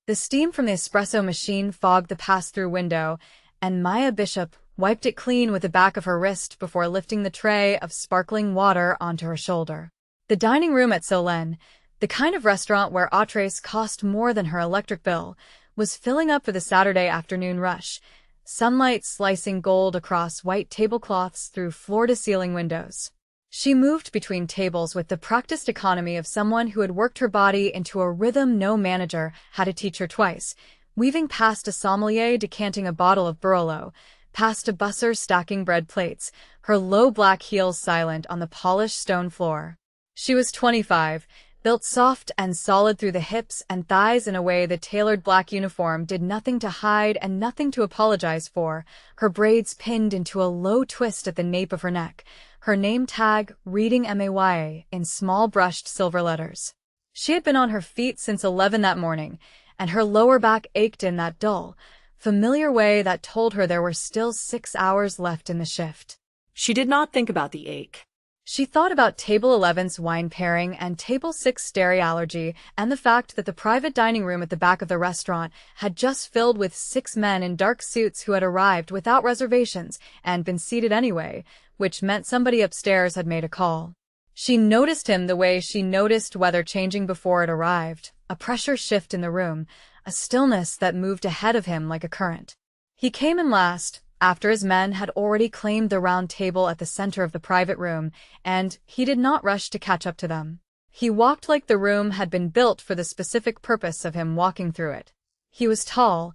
The steam from the espresso machine fogged the pass-through window, and Maya Bishop wiped it clean with the back of her wrist before lifting the tray of sparkling water onto her shoulder. The dining room at Solen, the kind of restaurant where entrees cost more than her electric bill, was filling up for the Saturday afternoon rush, sunlight slicing gold across white tablecloths through floor-to-ceiling windows. She moved between tables with the practiced economy of someone who had worked her body into a rhythm no manager had to teach her twice, weaving past a sommelier decanting a bottle of Barolo, past a busser stacking bread plates, her low black heels silent on the polished stone floor. She was 25, built soft and solid through the hips and thighs in a way the tailored black uniform did nothing to hide and nothing to apologize for, her braids pinned into a low twist at the nape of her neck, her name tag reading Maya in small brushed silver letters. She had been on her feet since 11 that morning, and her lower back ached in that dull, familiar way that told her there were still 6 hours left in the shift. She did not think about the ache. She thought about Table 11's wine pairing and Table 6's dairy allergy and the fact that the private dining room at the back of the restaurant had just filled with 6 men in dark suits who had arrived without reservations and been seated anyway, which meant somebody upstairs had made a call. She noticed him the way she noticed weather changing before it arrived, a pressure shift in the room, a stillness that moved ahead of him like a current. He came in last, after his men had already claimed the round table at the center of the private room, and he did not rush to catch up to them. He walked like the room had been built for the specific purpose of him walking through it. He was tall,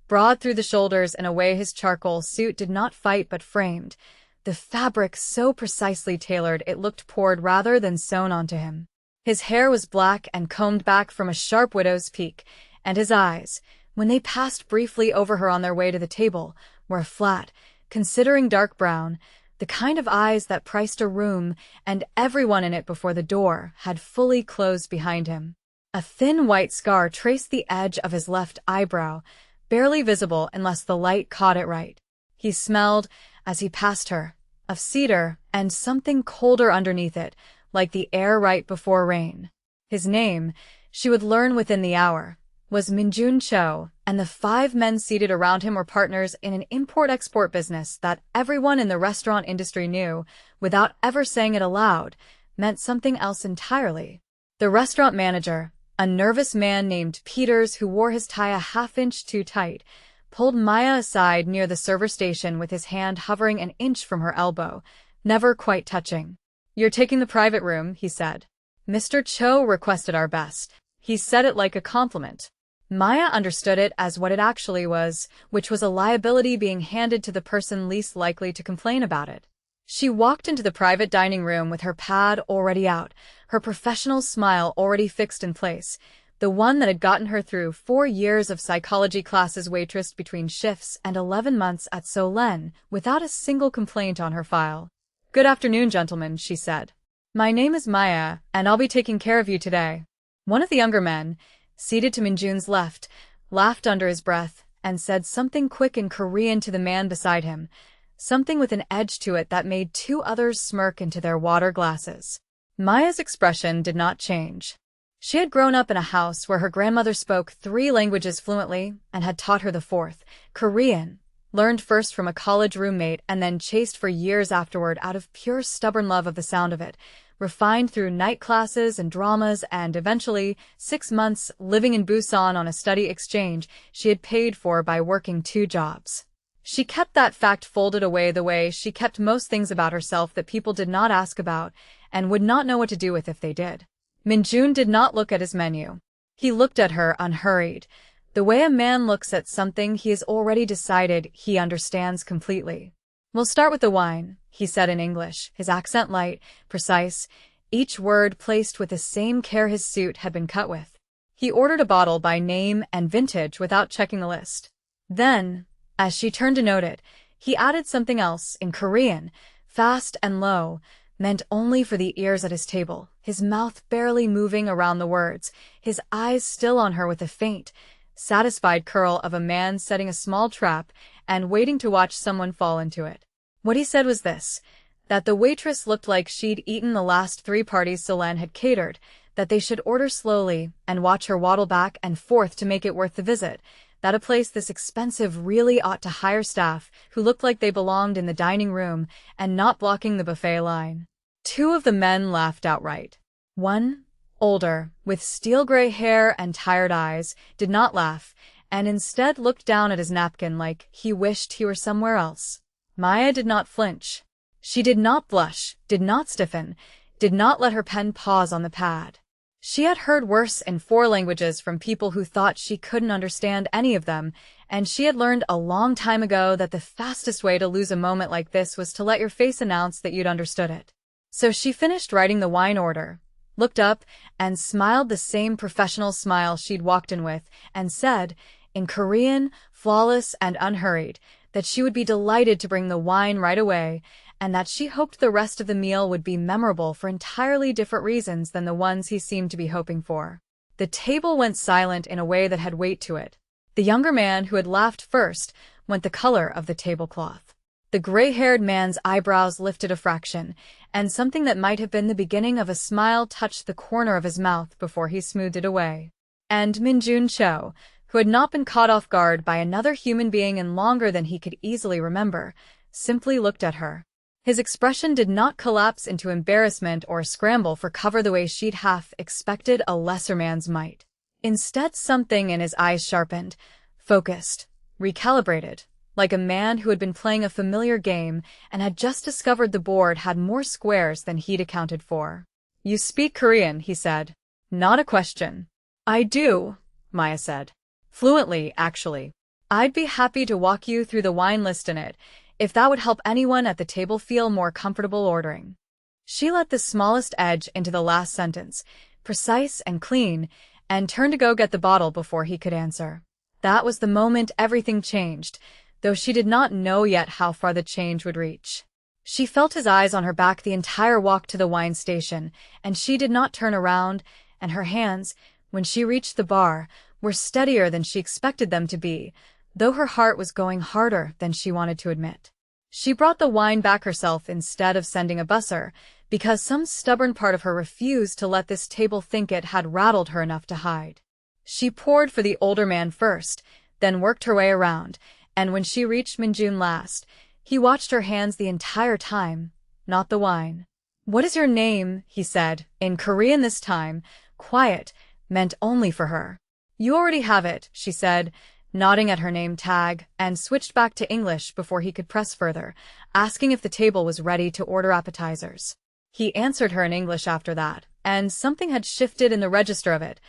broad through the shoulders in a way his charcoal suit did not fight but framed, the fabric so precisely tailored it looked poured rather than sewn onto him. His hair was black and combed back from a sharp widow's peak, and his eyes, when they passed briefly over her on their way to the table, were flat, considering dark brown, the kind of eyes that priced a room and everyone in it before the door had fully closed behind him. A thin white scar traced the edge of his left eyebrow, barely visible unless the light caught it right. He smelled, as he passed her, of cedar and something colder underneath it, like the air right before rain. His name, she would learn within the hour, was Minjun Cho, and the 5 men seated around him were partners in an import-export business that everyone in the restaurant industry knew, without ever saying it aloud, meant something else entirely. The restaurant manager, a nervous man named Peters who wore his tie a half-inch too tight, pulled Maya aside near the server station with his hand hovering an inch from her elbow, never quite touching. "You're taking the private room," he said. "Mr. Cho requested our best." He said it like a compliment. Maya understood it as what it actually was, which was a liability being handed to the person least likely to complain about it. She walked into the private dining room with her pad already out, her professional smile already fixed in place, the one that had gotten her through 4 years of psychology classes waitressed between shifts and 11 months at Solen without a single complaint on her file. "Good afternoon, gentlemen," she said. "My name is Maya, and I'll be taking care of you today." One of the younger men, seated to Minjun's left, laughed under his breath and said something quick in Korean to the man beside him, something with an edge to it that made 2 others smirk into their water glasses. Maya's expression did not change. She had grown up in a house where her grandmother spoke 3 languages fluently and had taught her the 4th, Korean, learned first from a college roommate and then chased for years afterward out of pure stubborn love of the sound of it, refined through night classes and dramas and eventually 6 months living in Busan on a study exchange she had paid for by working 2 jobs. She kept that fact folded away the way she kept most things about herself that people did not ask about and would not know what to do with if they did. Minjun did not look at his menu. He looked at her unhurried, the way a man looks at something he has already decided he understands completely. "We'll start with the wine," he said in English, his accent light, precise, each word placed with the same care his suit had been cut with. He ordered a bottle by name and vintage without checking the list. Then, as she turned to note it, he added something else in Korean, fast and low, meant only for the ears at his table, his mouth barely moving around the words, his eyes still on her with a faint, satisfied curl of a man setting a small trap and waiting to watch someone fall into it. What he said was this, that the waitress looked like she'd eaten the last 3 parties Solen had catered, that they should order slowly and watch her waddle back and forth to make it worth the visit, that a place this expensive really ought to hire staff who looked like they belonged in the dining room and not blocking the buffet line. Two of the men laughed outright. One, older, with steel-gray hair and tired eyes, did not laugh, and instead looked down at his napkin like he wished he were somewhere else. Maya did not flinch. She did not blush, did not stiffen, did not let her pen pause on the pad. She had heard worse in 4 languages from people who thought she couldn't understand any of them, and she had learned a long time ago that the fastest way to lose a moment like this was to let your face announce that you'd understood it. So she finished writing the wine order, looked up, and smiled the same professional smile she'd walked in with, and said, in Korean, flawless and unhurried, that she would be delighted to bring the wine right away, and that she hoped the rest of the meal would be memorable for entirely different reasons than the ones he seemed to be hoping for. The table went silent in a way that had weight to it. The younger man, who had laughed first, went the color of the tablecloth. The gray-haired man's eyebrows lifted a fraction, and something that might have been the beginning of a smile touched the corner of his mouth before he smoothed it away. And Minjun Cho, who had not been caught off guard by another human being in longer than he could easily remember, simply looked at her. His expression did not collapse into embarrassment or scramble for cover the way she'd half expected a lesser man's might. Instead, something in his eyes sharpened, focused, recalibrated, like a man who had been playing a familiar game and had just discovered the board had more squares than he'd accounted for. "You speak Korean," he said. "Not a question." "I do," Maya said. "Fluently, actually. I'd be happy to walk you through the wine list in it, if that would help anyone at the table feel more comfortable ordering." She let the smallest edge into the last sentence, precise and clean, and turned to go get the bottle before he could answer. That was the moment everything changed, though she did not know yet how far the change would reach. She felt his eyes on her back the entire walk to the wine station, and she did not turn around, and her hands, when she reached the bar, were steadier than she expected them to be, though her heart was going harder than she wanted to admit. She brought the wine back herself instead of sending a busser, because some stubborn part of her refused to let this table think it had rattled her enough to hide. She poured for the older man first, then worked her way around, and when she reached Minjun last, he watched her hands the entire time, not the wine. "What is your name?" he said, in Korean this time, quiet, meant only for her. "You already have it," she said, nodding at her name tag, and switched back to English before he could press further, asking if the table was ready to order appetizers. He answered her in English after that, and something had shifted in the register of it.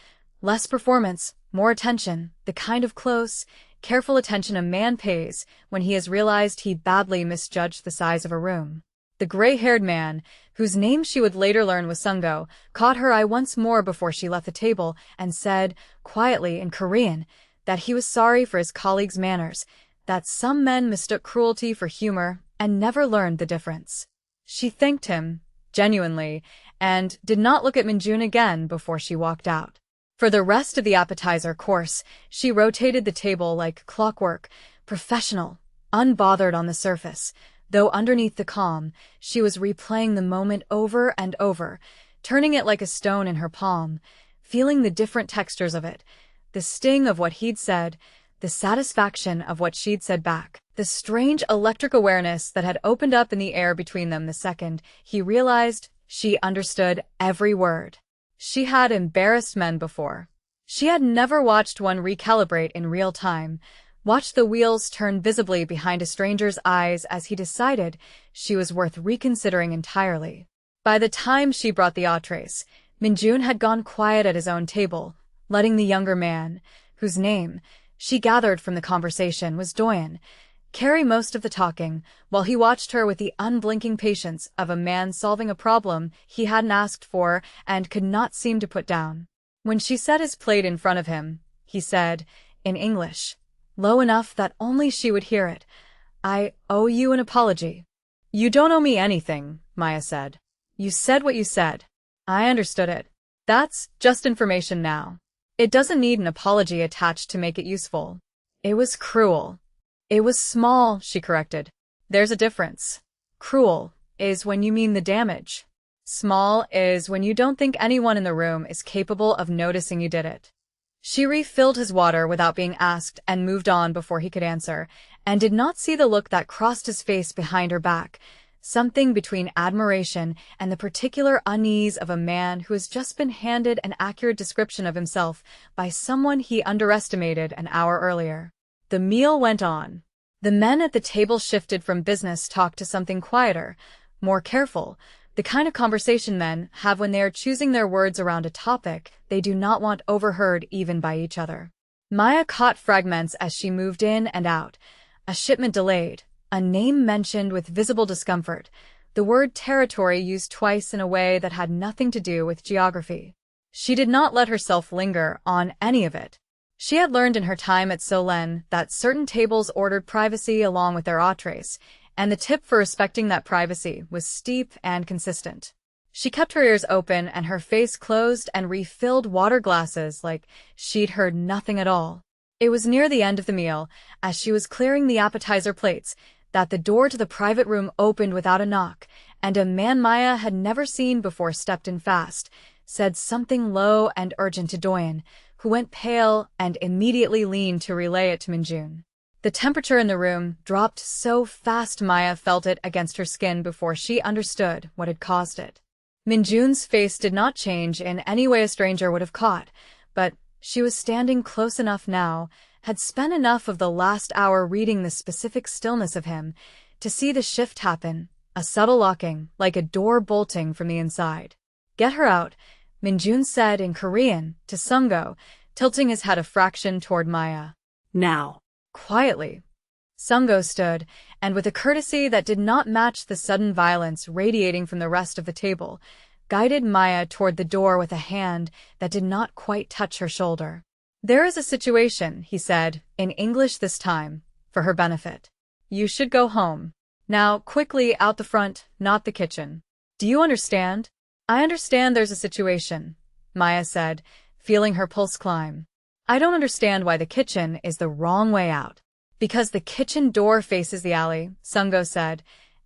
Less performance, more attention, the kind of close, careful attention a man pays when he has realized he badly misjudged the size of a room. The gray-haired man, whose name she would later learn was Sungo, caught her eye once more before she left the table and said, quietly in Korean, that he was sorry for his colleague's manners, that some men mistook cruelty for humor and never learned the difference. She thanked him, genuinely, and did not look at Minjun again before she walked out. For the rest of the appetizer course, she rotated the table like clockwork, professional, unbothered on the surface, though underneath the calm, she was replaying the moment over and over, turning it like a stone in her palm, feeling the different textures of it, the sting of what he'd said, the satisfaction of what she'd said back, the strange electric awareness that had opened up in the air between them the second he realized she understood every word. She had embarrassed men before. She had never watched one recalibrate in real time, watched the wheels turn visibly behind a stranger's eyes as he decided she was worth reconsidering entirely. By the time she brought the entrees, Minjun had gone quiet at his own table, letting the younger man, whose name, she gathered from the conversation, was Doyen, carry most of the talking, while he watched her with the unblinking patience of a man solving a problem he hadn't asked for and could not seem to put down. When she set his plate in front of him, he said, in English, low enough that only she would hear it, "I owe you an apology." "You don't owe me anything," Maya said. "You said what you said. I understood it. That's just information now. It doesn't need an apology attached to make it useful." "It was cruel." "It was small," she corrected. "There's a difference. Cruel is when you mean the damage." Small is when you don't think anyone in the room is capable of noticing you did it. She refilled his water without being asked and moved on before he could answer, and did not see the look that crossed his face behind her back, something between admiration and the particular unease of a man who has just been handed an accurate description of himself by someone he underestimated an hour earlier. The meal went on. The men at the table shifted from business talk to something quieter, more careful, the kind of conversation men have when they are choosing their words around a topic they do not want overheard even by each other. Maya caught fragments as she moved in and out. A shipment delayed, a name mentioned with visible discomfort, the word territory used twice in a way that had nothing to do with geography. She did not let herself linger on any of it. She had learned in her time at Solen that certain tables ordered privacy along with their entrees, and the tip for respecting that privacy was steep and consistent. She kept her ears open and her face closed and refilled water glasses like she'd heard nothing at all. It was near the end of the meal, as she was clearing the appetizer plates, that the door to the private room opened without a knock, and a man Maya had never seen before stepped in fast, said something low and urgent to Doyen, who went pale and immediately leaned to relay it to Minjun. The temperature in the room dropped so fast Maya felt it against her skin before she understood what had caused it. Minjun's face did not change in any way a stranger would have caught, but she was standing close enough now, had spent enough of the last hour reading the specific stillness of him, to see the shift happen, a subtle locking, like a door bolting from the inside. "Get her out," Minjun said in Korean to Sungo, tilting his head a fraction toward Maya. Now. Quietly. Sungo stood, and with a courtesy that did not match the sudden violence radiating from the rest of the table, guided Maya toward the door with a hand that did not quite touch her shoulder. "There is a situation," he said, in English this time, for her benefit. "You should go home. Now, quickly, out the front, not the kitchen. Do you understand?" "I understand there's a situation," Maya said, feeling her pulse climb. "I don't understand why the kitchen is the wrong way out." "Because the kitchen door faces the alley," Sungo said,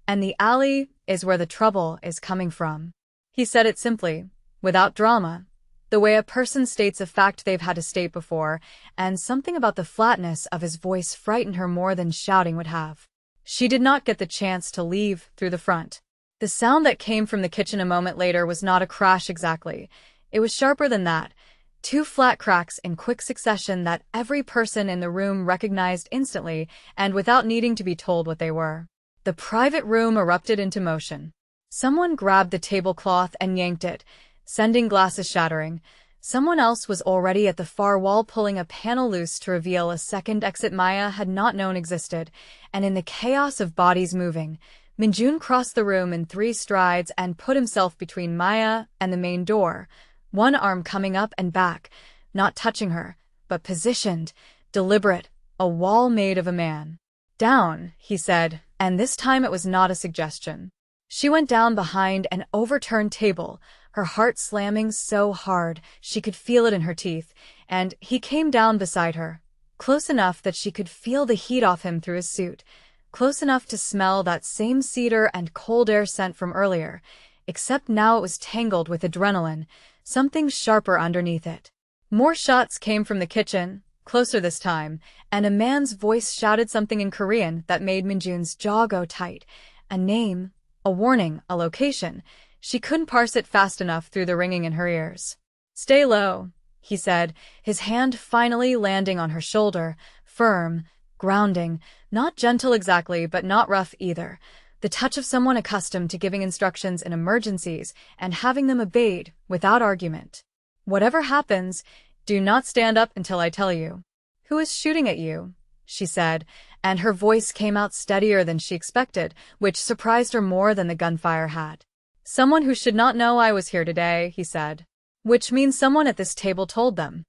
"and the alley is where the trouble is coming from." He said it simply, without drama, the way a person states a fact they've had to state before, and something about the flatness of his voice frightened her more than shouting would have. She did not get the chance to leave through the front. The sound that came from the kitchen a moment later was not a crash exactly. It was sharper than that. Two flat cracks in quick succession that every person in the room recognized instantly and without needing to be told what they were. The private room erupted into motion. Someone grabbed the tablecloth and yanked it, sending glasses shattering. Someone else was already at the far wall pulling a panel loose to reveal a second exit Maya had not known existed, and in the chaos of bodies moving, Minjun crossed the room in 3 strides and put himself between Maya and the main door, one arm coming up and back, not touching her, but positioned, deliberate, a wall made of a man. "Down," he said, and this time it was not a suggestion. She went down behind an overturned table, her heart slamming so hard she could feel it in her teeth, and he came down beside her, close enough that she could feel the heat off him through his suit, close enough to smell that same cedar and cold air scent from earlier, except now it was tangled with adrenaline, something sharper underneath it. More shots came from the kitchen, closer this time, and a man's voice shouted something in Korean that made Minjun's jaw go tight. A name, a warning, a location. She couldn't parse it fast enough through the ringing in her ears. "Stay low," he said, his hand finally landing on her shoulder, firm, grounding, not gentle exactly but not rough either, the touch of someone accustomed to giving instructions in emergencies and having them obeyed without argument. "Whatever happens, do not stand up until I tell you." "Who is shooting at you?" she said, and her voice came out steadier than she expected, which surprised her more than the gunfire had. "Someone who should not know I was here today," he said. "Which means someone at this table told them."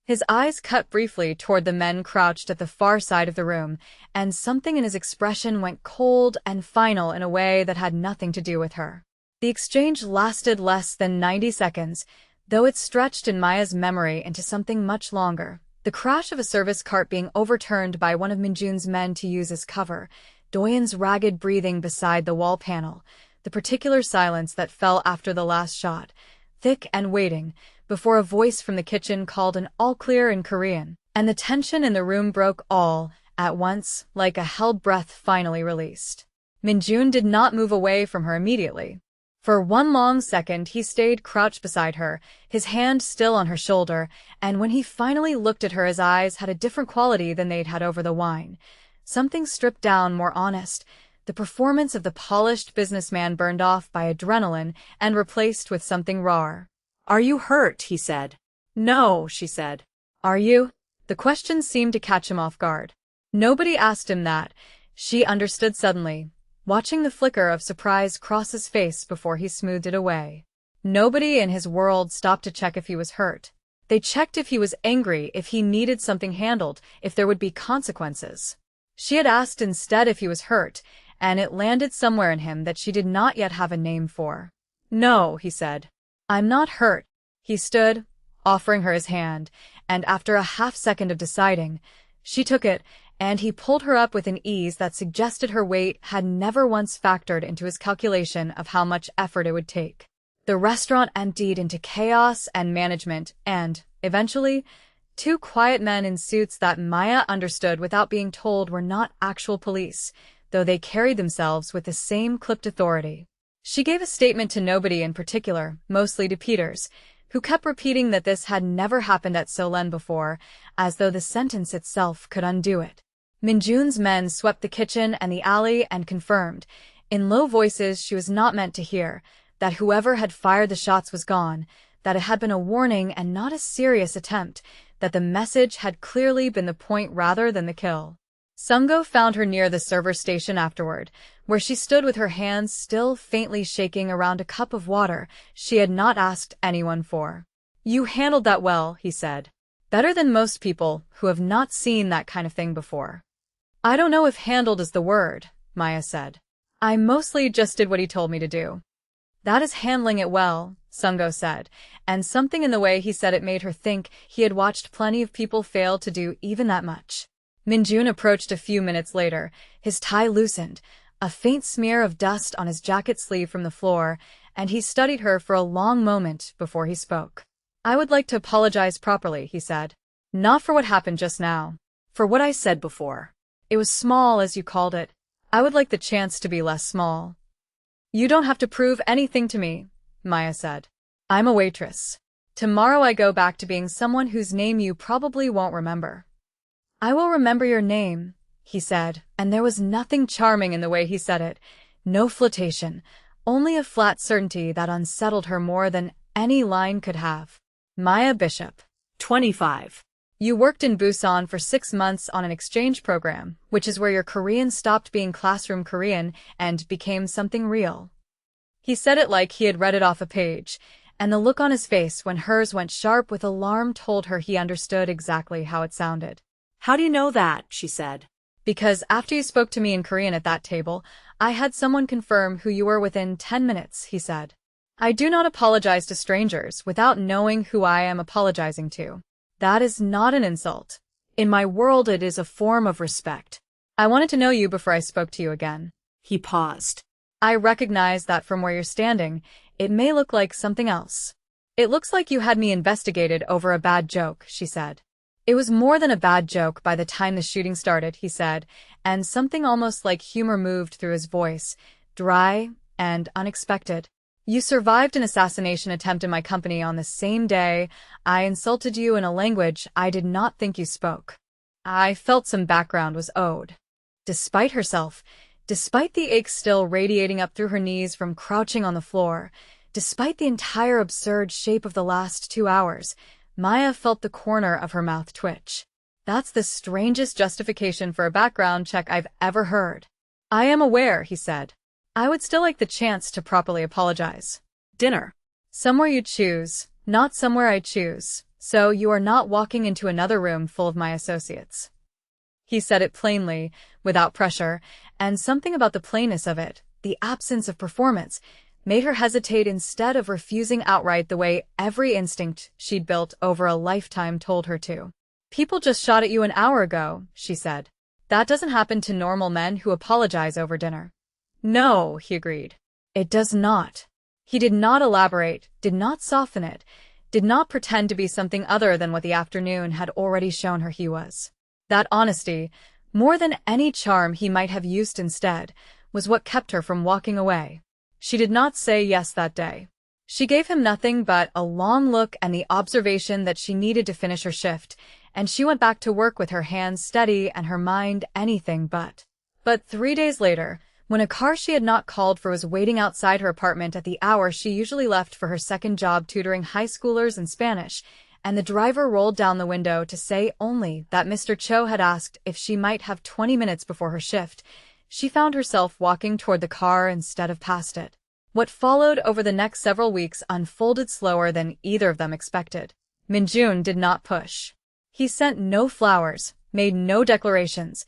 His eyes cut briefly toward the men crouched at the far side of the room, and something in his expression went cold and final in a way that had nothing to do with her. The exchange lasted less than 90 seconds, though it stretched in Maya's memory into something much longer. The crash of a service cart being overturned by one of Minjun's men to use as cover, Doyen's ragged breathing beside the wall panel, the particular silence that fell after the last shot, thick and waiting, before a voice from the kitchen called an all-clear in Korean, and the tension in the room broke all at once, like a held breath finally released. Minjun did not move away from her immediately. For one long second he stayed crouched beside her, his hand still on her shoulder, and when he finally looked at her his eyes had a different quality than they'd had over the wine. Something stripped down, more honest, the performance of the polished businessman burned off by adrenaline and replaced with something rawer. "Are you hurt?" he said. "No," she said. "Are you?" The question seemed to catch him off guard. Nobody asked him that. She understood suddenly, watching the flicker of surprise cross his face before he smoothed it away. Nobody in his world stopped to check if he was hurt. They checked if he was angry, if he needed something handled, if there would be consequences. She had asked instead if he was hurt, and it landed somewhere in him that she did not yet have a name for. "No," he said. "I'm not hurt." He stood, offering her his hand, and after a half-second of deciding, she took it, and he pulled her up with an ease that suggested her weight had never once factored into his calculation of how much effort it would take. The restaurant emptied into chaos and management, and, eventually, two quiet men in suits that Maya understood without being told were not actual police, though they carried themselves with the same clipped authority. She gave a statement to nobody in particular, mostly to Peters, who kept repeating that this had never happened at Solen before, as though the sentence itself could undo it. Minjun's men swept the kitchen and the alley and confirmed, in low voices she was not meant to hear, that whoever had fired the shots was gone, that it had been a warning and not a serious attempt, that the message had clearly been the point rather than the kill. Sungo found her near the server station afterward, where she stood with her hands still faintly shaking around a cup of water she had not asked anyone for. "You handled that well," he said. "Better than most people who have not seen that kind of thing before." "I don't know if handled is the word," Maya said. "I mostly just did what he told me to do." "That is handling it well," Sungo said, and something in the way he said it made her think he had watched plenty of people fail to do even that much. Minjun approached a few minutes later, his tie loosened, a faint smear of dust on his jacket sleeve from the floor, and he studied her for a long moment before he spoke. "I would like to apologize properly," he said. "Not for what happened just now. For what I said before. It was small, as you called it. I would like the chance to be less small." "You don't have to prove anything to me," Maya said. "I'm a waitress. Tomorrow I go back to being someone whose name you probably won't remember." "I will remember your name," he said, and there was nothing charming in the way he said it. No flirtation, only a flat certainty that unsettled her more than any line could have. "Maya Bishop. 25. You worked in Busan for 6 months on an exchange program, which is where your Korean stopped being classroom Korean and became something real." He said it like he had read it off a page, and the look on his face when hers went sharp with alarm told her he understood exactly how it sounded. "How do you know that?" she said. "Because after you spoke to me in Korean at that table, I had someone confirm who you were within 10 minutes, he said. "I do not apologize to strangers without knowing who I am apologizing to. That is not an insult. In my world it is a form of respect. I wanted to know you before I spoke to you again." He paused. "I recognize that from where you're standing, it may look like something else. It looks like you had me investigated over a bad joke," she said. "It was more than a bad joke by the time the shooting started," he said, and something almost like humor moved through his voice, dry and unexpected. "You survived an assassination attempt in my company on the same day. I insulted you in a language I did not think you spoke. I felt some background was owed." Despite herself, despite the ache still radiating up through her knees from crouching on the floor, despite the entire absurd shape of the last 2 hours, Maya felt the corner of her mouth twitch. "That's the strangest justification for a background check I've ever heard." "I am aware," he said. "I would still like the chance to properly apologize." "Dinner." "Somewhere you choose, not somewhere I choose, so you are not walking into another room full of my associates." He said it plainly, without pressure, and something about the plainness of it, the absence of performance, made her hesitate instead of refusing outright the way every instinct she'd built over a lifetime told her to. "People just shot at you an hour ago," she said. "That doesn't happen to normal men who apologize over dinner." "No," he agreed. It does not. He did not elaborate, did not soften it, did not pretend to be something other than what the afternoon had already shown her he was. That honesty, more than any charm he might have used instead, was what kept her from walking away. She did not say yes that day. She gave him nothing but a long look and the observation that she needed to finish her shift, and she went back to work with her hands steady and her mind anything but. But 3 days later, when a car she had not called for was waiting outside her apartment at the hour she usually left for her second job tutoring high schoolers in Spanish, and the driver rolled down the window to say only that Mr. Cho had asked if she might have 20 minutes before her shift, she found herself walking toward the car instead of past it. What followed over the next several weeks unfolded slower than either of them expected. Minjun did not push. He sent no flowers, made no declarations,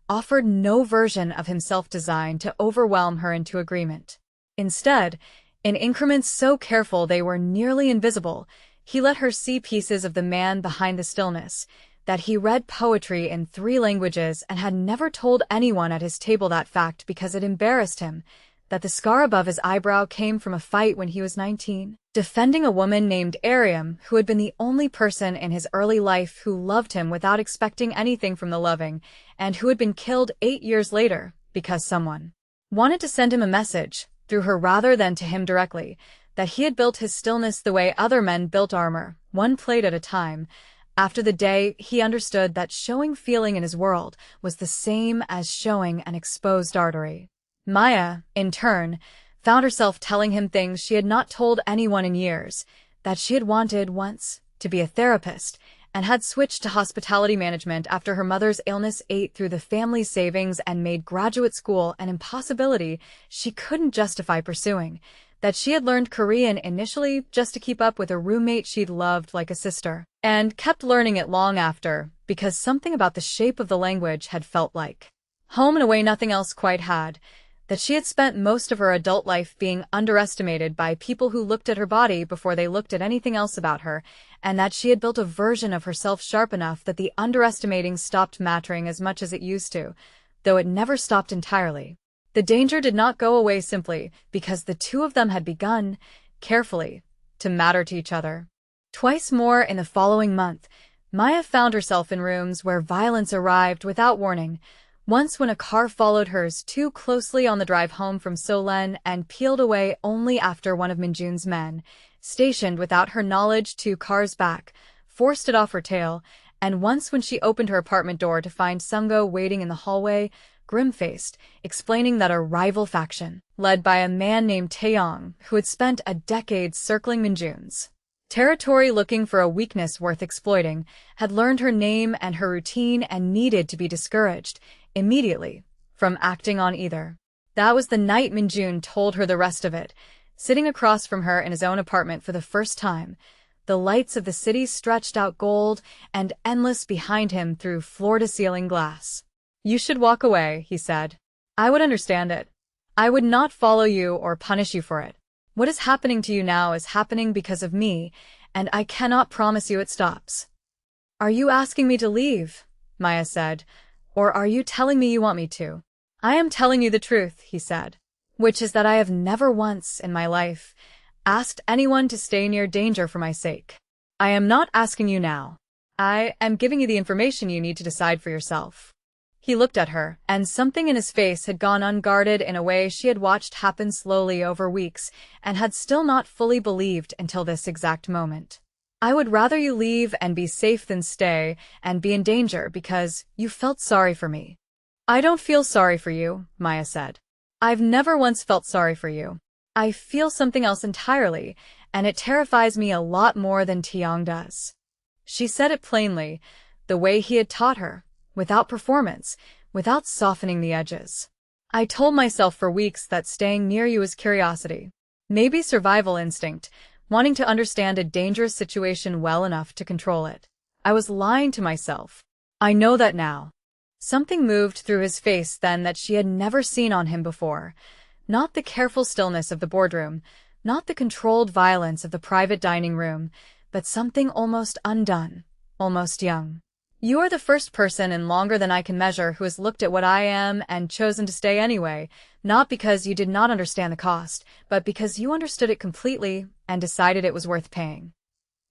offered no version of himself designed to overwhelm her into agreement. Instead, in increments so careful they were nearly invisible, he let her see pieces of the man behind the stillness, that he read poetry in 3 languages and had never told anyone at his table that fact because it embarrassed him, that the scar above his eyebrow came from a fight when he was 19, defending a woman named Ariam who had been the only person in his early life who loved him without expecting anything from the loving, and who had been killed 8 years later because someone wanted to send him a message, through her rather than to him directly, that he had built his stillness the way other men built armor, one plate at a time. After the day, he understood that showing feeling in his world was the same as showing an exposed artery. Maya, in turn, found herself telling him things she had not told anyone in years, that she had wanted once to be a therapist, and had switched to hospitality management after her mother's illness ate through the family's savings and made graduate school an impossibility she couldn't justify pursuing, that she had learned Korean initially just to keep up with a roommate she'd loved like a sister, and kept learning it long after, because something about the shape of the language had felt like home in a way nothing else quite had, that she had spent most of her adult life being underestimated by people who looked at her body before they looked at anything else about her, and that she had built a version of herself sharp enough that the underestimating stopped mattering as much as it used to, though it never stopped entirely. The danger did not go away simply because the two of them had begun, carefully, to matter to each other. Twice more in the following month, Maya found herself in rooms where violence arrived without warning, once when a car followed hers too closely on the drive home from Solen and peeled away only after one of Minjun's men, stationed without her knowledge 2 cars back, forced it off her tail, and once when she opened her apartment door to find Sungo waiting in the hallway, grim-faced, explaining that a rival faction, led by a man named Taeyong, who had spent a decade circling Minjun's territory looking for a weakness worth exploiting, had learned her name and her routine and needed to be discouraged, immediately, from acting on either. That was the night Minjun told her the rest of it, sitting across from her in his own apartment for the first time, the lights of the city stretched out gold and endless behind him through floor-to-ceiling glass. "You should walk away," he said. "I would understand it. I would not follow you or punish you for it. What is happening to you now is happening because of me, and I cannot promise you it stops." "Are you asking me to leave?" Maya said. "Or are you telling me you want me to?" "I am telling you the truth," he said, "which is that I have never once in my life asked anyone to stay near danger for my sake. I am not asking you now. I am giving you the information you need to decide for yourself." He looked at her, and something in his face had gone unguarded in a way she had watched happen slowly over weeks and had still not fully believed until this exact moment. "I would rather you leave and be safe than stay and be in danger because you felt sorry for me." "I don't feel sorry for you," Maya said. "I've never once felt sorry for you. I feel something else entirely, and it terrifies me a lot more than Taeyong does." She said it plainly, the way he had taught her, without performance, without softening the edges. "I told myself for weeks that staying near you is curiosity. Maybe survival instinct, wanting to understand a dangerous situation well enough to control it. I was lying to myself. I know that now." Something moved through his face then that she had never seen on him before. Not the careful stillness of the boardroom, not the controlled violence of the private dining room, but something almost undone, almost young. You are the first person in longer than I can measure who has looked at what I am and chosen to stay anyway, not because you did not understand the cost, but because you understood it completely and decided it was worth paying.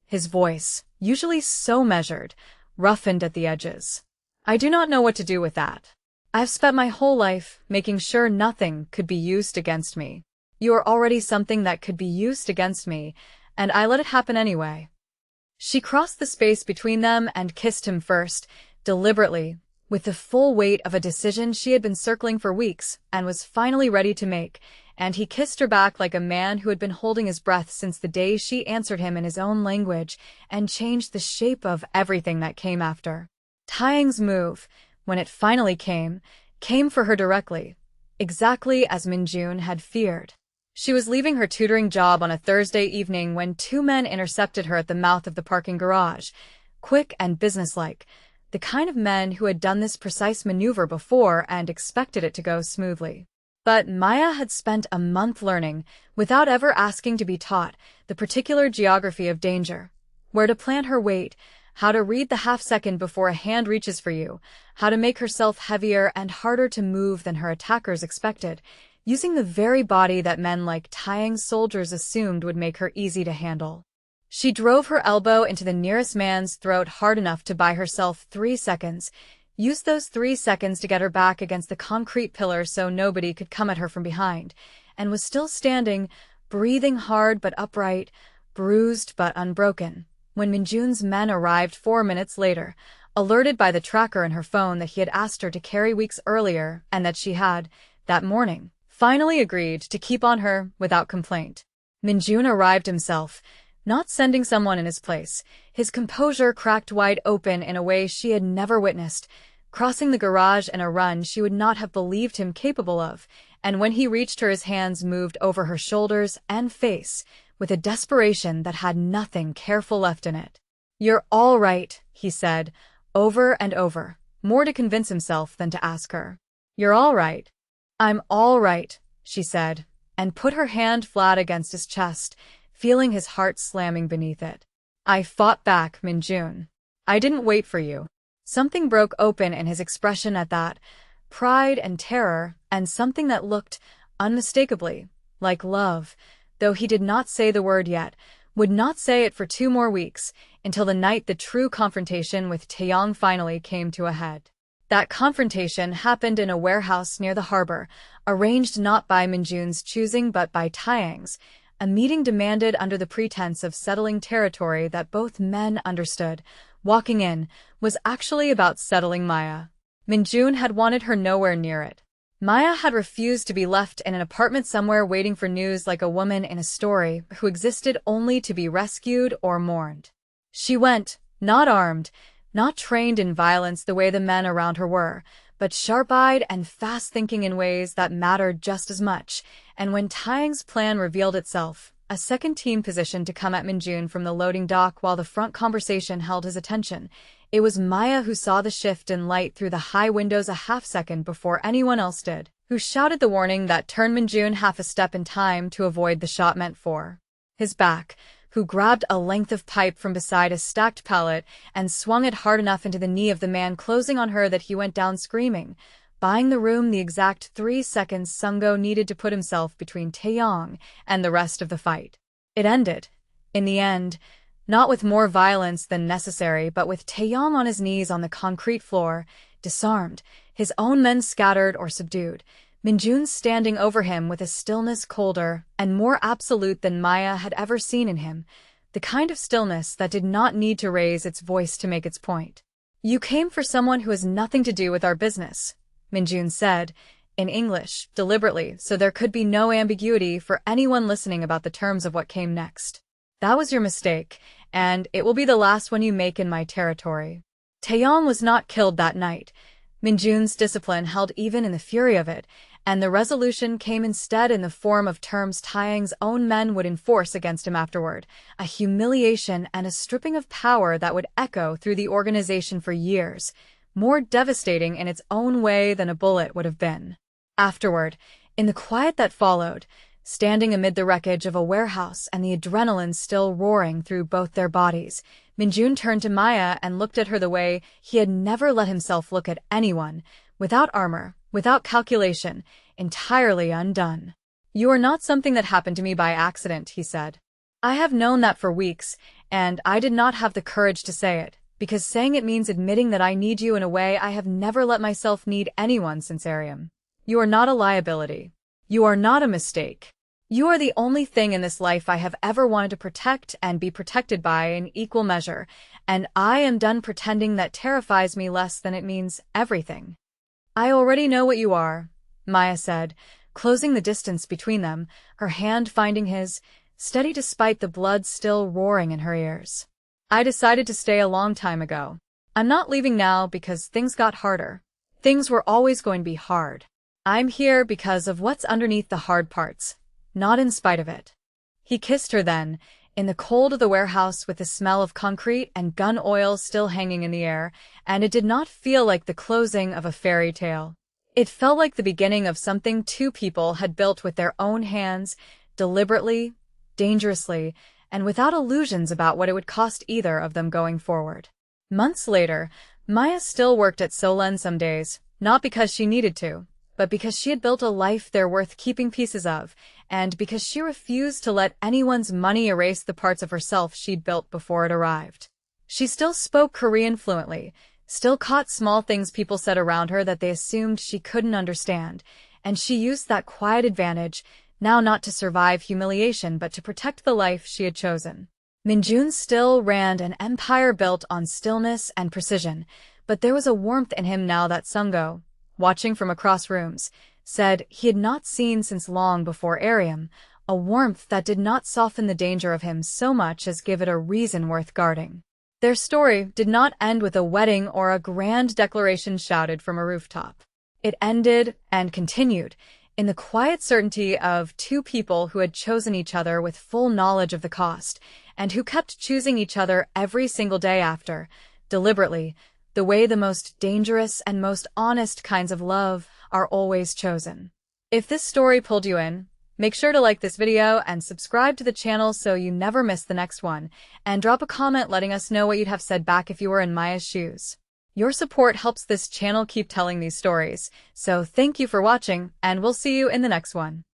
His voice, usually so measured, roughened at the edges. I do not know what to do with that. I've spent my whole life making sure nothing could be used against me. You are already something that could be used against me, and I let it happen anyway. She crossed the space between them and kissed him first, deliberately, with the full weight of a decision she had been circling for weeks and was finally ready to make, and he kissed her back like a man who had been holding his breath since the day she answered him in his own language and changed the shape of everything that came after. Taeyang's move, when it finally came for her directly, exactly as Minjun had feared. She was leaving her tutoring job on a Thursday evening when two men intercepted her at the mouth of the parking garage, quick and businesslike, the kind of men who had done this precise maneuver before and expected it to go smoothly. But Maya had spent a month learning, without ever asking to be taught, the particular geography of danger, where to plant her weight, how to read the half-second before a hand reaches for you, how to make herself heavier and harder to move than her attackers expected, using the very body that men like Taeyang's soldiers assumed would make her easy to handle. She drove her elbow into the nearest man's throat hard enough to buy herself 3 seconds, used those 3 seconds to get her back against the concrete pillar so nobody could come at her from behind, and was still standing, breathing hard but upright, bruised but unbroken, when Minjun's men arrived 4 minutes later, alerted by the tracker in her phone that he had asked her to carry weeks earlier and that she had, that morning, finally agreed to keep on her without complaint. Minjun arrived himself, not sending someone in his place, his composure cracked wide open in a way she had never witnessed, crossing the garage in a run she would not have believed him capable of, and when he reached her his hands moved over her shoulders and face, with a desperation that had nothing careful left in it. "You're all right," he said, over and over, more to convince himself than to ask her. "You're all right." "I'm all right," she said, and put her hand flat against his chest, feeling his heart slamming beneath it. "I fought back, Minjun. I didn't wait for you." Something broke open in his expression at that, pride and terror, and something that looked, unmistakably, like love, though he did not say the word yet, would not say it for 2 more weeks, until the night the true confrontation with Taeyang finally came to a head. That confrontation happened in a warehouse near the harbor, arranged not by Minjun's choosing but by Taeyang's, a meeting demanded under the pretense of settling territory that both men understood, walking in, was actually about settling Maya. Minjun had wanted her nowhere near it. Maya had refused to be left in an apartment somewhere waiting for news like a woman in a story who existed only to be rescued or mourned. She went, not armed, not trained in violence the way the men around her were, but sharp-eyed and fast-thinking in ways that mattered just as much, and when Taeyang's plan revealed itself, a second team positioned to come at Minjun from the loading dock while the front conversation held his attention, it was Maya who saw the shift in light through the high windows a half-second before anyone else did, who shouted the warning that turned Minjun half a step in time to avoid the shot meant for his back, who grabbed a length of pipe from beside a stacked pallet and swung it hard enough into the knee of the man closing on her that he went down screaming, buying the room the exact 3 seconds Sungo needed to put himself between Taeyang and the rest of the fight. It ended, in the end, not with more violence than necessary but with Taeyang on his knees on the concrete floor, disarmed, his own men scattered or subdued, Minjun standing over him with a stillness colder and more absolute than Maya had ever seen in him, the kind of stillness that did not need to raise its voice to make its point. "You came for someone who has nothing to do with our business," Minjun said, in English, deliberately, so there could be no ambiguity for anyone listening about the terms of what came next. "That was your mistake, and it will be the last one you make in my territory." Taeyang was not killed that night. Minjun's discipline held even in the fury of it, and the resolution came instead in the form of terms Taeyang's own men would enforce against him afterward, a humiliation and a stripping of power that would echo through the organization for years, more devastating in its own way than a bullet would have been. Afterward, in the quiet that followed, Standing amid the wreckage of a warehouse and the adrenaline still roaring through both their bodies, Minjun turned to Maya and looked at her the way he had never let himself look at anyone, without armor, without calculation, entirely undone. "You are not something that happened to me by accident," he said. "I have known that for weeks, and I did not have the courage to say it, because saying it means admitting that I need you in a way I have never let myself need anyone since Ariam. You are not a liability. You are not a mistake. You are the only thing in this life I have ever wanted to protect and be protected by in equal measure, and I am done pretending that terrifies me less than it means everything." "I already know what you are," Maya said, closing the distance between them, her hand finding his, steady despite the blood still roaring in her ears. "I decided to stay a long time ago. I'm not leaving now because things got harder. Things were always going to be hard. I'm here because of what's underneath the hard parts, not in spite of it." He kissed her then, in the cold of the warehouse with the smell of concrete and gun oil still hanging in the air, and it did not feel like the closing of a fairy tale. It felt like the beginning of something two people had built with their own hands, deliberately, dangerously, and without illusions about what it would cost either of them going forward. Months later, Maya still worked at Solen some days, not because she needed to, but because she had built a life there worth keeping pieces of, and because she refused to let anyone's money erase the parts of herself she'd built before it arrived. She still spoke Korean fluently, still caught small things people said around her that they assumed she couldn't understand, and she used that quiet advantage, now not to survive humiliation but to protect the life she had chosen. Minjun still ran an empire built on stillness and precision, but there was a warmth in him now that Sungo, watching from across rooms, said he had not seen since long before Ariam, a warmth that did not soften the danger of him so much as give it a reason worth guarding. Their story did not end with a wedding or a grand declaration shouted from a rooftop. It ended and continued in the quiet certainty of two people who had chosen each other with full knowledge of the cost, and who kept choosing each other every single day after, deliberately, the way the most dangerous and most honest kinds of love are always chosen. If this story pulled you in, make sure to like this video and subscribe to the channel so you never miss the next one, and drop a comment letting us know what you'd have said back if you were in Maya's shoes. Your support helps this channel keep telling these stories, so thank you for watching, and we'll see you in the next one.